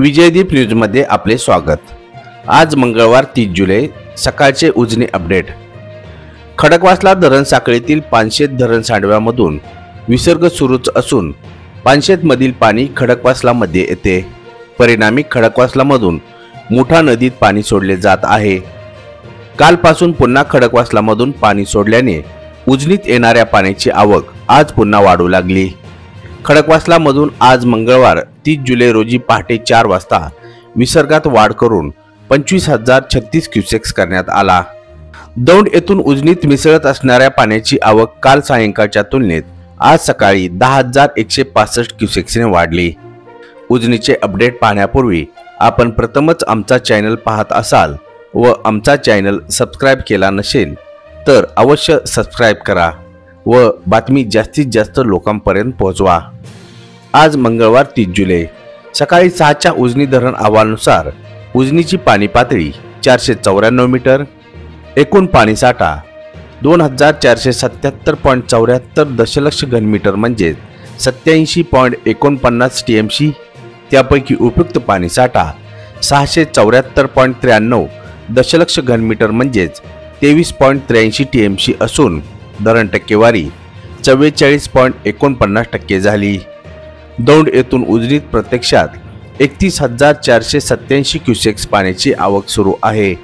विजयदीप न्यूजमध्ये आपले स्वागत। आज मंगळवार 30 जुलै सकाळचे उजनी अपडेट। खडकवासला धरण साखळीतील पानशेत धरण सांडव्यामधून विसर्ग सुरूच असून पानशेतमधील पाणी खडकवासलामध्ये येते। परिणामी खडकवासलामधून मुठा नदीत पाणी सोडले जात आहे। कालपासून पुन्हा खडकवासलामधून पाणी सोडल्याने उजनीत येणाऱ्या पाण्याची आवक आज पुन्हा वाढू लागली। खडकवासलामधून आज मंगळवार 30 जुलै रोजी पहाटे 4 वाजता विसर्गात वाढ करून 25,036 क्युसेक्स करण्यात आला। दौंड येथून उजनीत मिसळत असणाऱ्या पाण्याची आवक काल सायंकाळच्या तुलनेत आज सकाळी 10,165 क्युसेक्सने वाढली। उजनीचे अपडेट पाहण्यापूर्वी आपण प्रथमच आमचा चॅनल पाहत असाल व आमचा चॅनल सबस्क्राइब केला नसेल तर अवश्य सबस्क्राइब करा व बातमी जास्तीत जास्त लोकांपर्यंत पोहोचवा। आज मंगळवार 30 जुलै सकाळी 6च्या उजनी धरण अहवालानुसार उजनीची पाणी पातळी 494 मीटर, एकूण पाणीसाठा 2477.74 दशलक्ष घनमीटर म्हणजे 87.49 टीएमसी। त्यापैकी उपयुक्त पाणीसाठा 674.93 दशलक्ष घनमीटर म्हणजे 23.83 टीएमसी असून धरण टक्केवारी 44.49% झाली। दौंड येथून उजनीत प्रत्यक्षात 31,487 क्युसेक्स पाण्याची आवक सुरू आहे।